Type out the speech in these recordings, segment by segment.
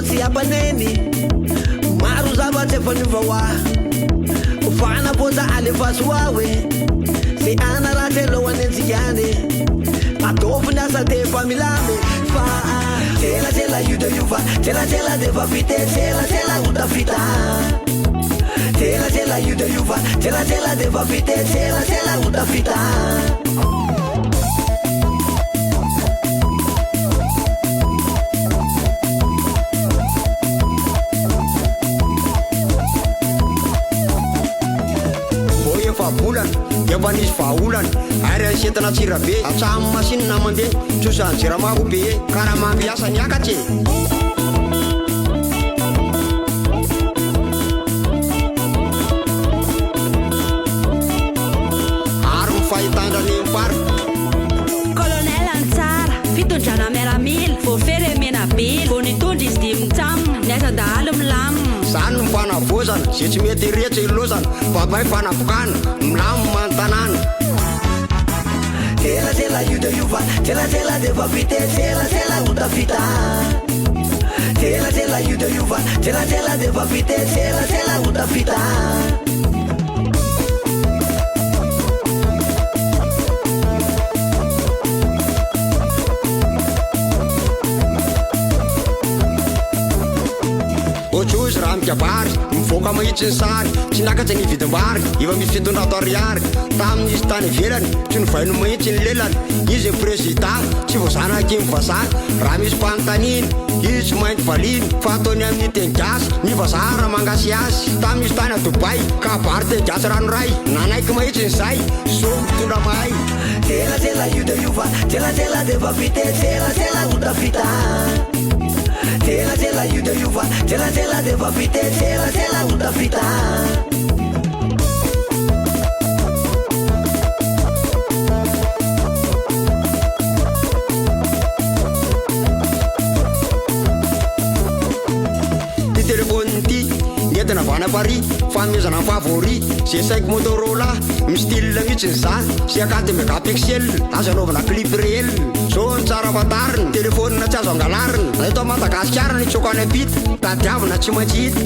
tsy apaneny maro zavatsy efa niovaoa fanapoza alefaso awe se anaratsy alohany anjikany atofony asa tefa milame fa tselasela io de iova tselasela defa fite tselasela utafita tselasela io de iova tselasela defa fite tselasela utafita bulan efa nisy vaolana ary asetana tsirabe atsamo masinina mandeha tsosany jiramago be karaha mampiasa ny akatse ary mifahitandrany mipara colonel Ansara fitondrana miaramila voafery mena bily vo nitondra izy dimitsamo niasa-dahalo milamo zany ny fanavozana zay tsy mety rehetra ilozana fa may fanavokana milamo mantanana tselasela io de iova tselasela defa fite tselasela utafita tselasela io de iova tselasela defa fite tselasela utafita ohatsy raha mikabary mivoaka mahitsy ny sary tsy nakatry ny vidim-bary efa misy fitondrato ariary tamin'izy tany ivelany tsy novaino mahitsy ny lelany izy président tsy voazanaky mivazah raha misy mpanotaniny izy tsy mainty valiny fa ataony amin'ny tengasy ny vazaha raha mangasy azy tamin'izy tany a Dubai ka bary tengasy ranoray nanaiky mahitsy ny zay so mitondra mahay tselasela io de iova tselasela defa fite tselasela utafita tselasela io de iova tselasela defa fite tselasela utafita ty telefôny ty nentina vana Paris famezana ny Favori zay saiko Motorola misy style mihitsy ny za sy akaty mégapixel azo anaovana clip réel zao ny tsara fantariny telefônina tsy azo angalarina eto Madagasikara ny tsokany apita tadiavina tsy maintsy hita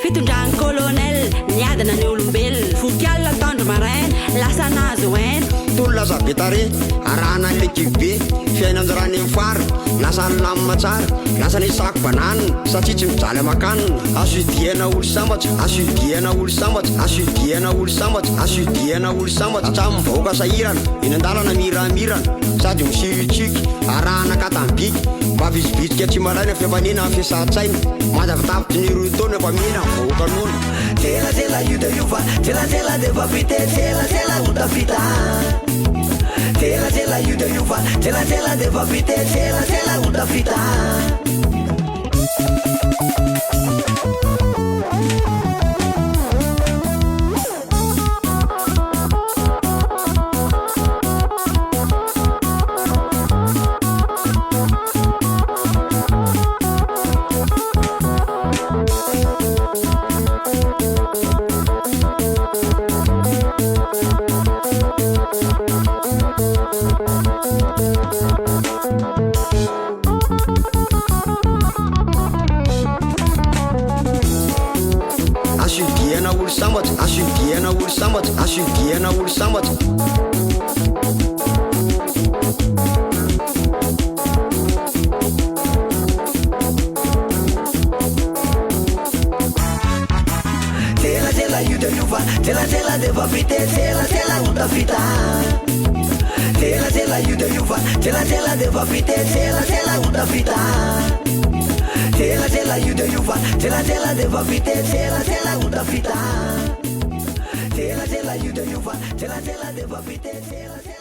fitondrany colonel niadana ny olombelona vokialina tandro maraina lasa nazy oaina tololaza be tare arahana ny lekibe be fiainanjorany amin'ny fara lasa ny lamina tsara lasa ny sako bananina satria tsy mijaly aman-kanina asudiana olo sambatra asudiana olo sambatra asudiana olo sambatra asudiana olo sambatra atsamy mivahoaka sahirana eny an-dalana miramirana sady misitsiky arahana katambiky mba visibitsika tsy malaina fiafanena amin'ny fiasan-tsaina mazavitavitry ny roa taona efa mihina mivahoaka nona tselasela io de iova tselasela defa fite tselasela utafita tselasela io de iova tselasela defa fite tselasela utafita asudiana olo sambatra asudiana olo sambatra asudiana olo sambatra tselasela io de iova tselasela defa fite tselasela utafita tselasela io de iova tselasela defa fite tselasela utafita tselasela io de iova tselasela defa fite tselasela utafita tselasela io de iova tselasela defa fite tselasela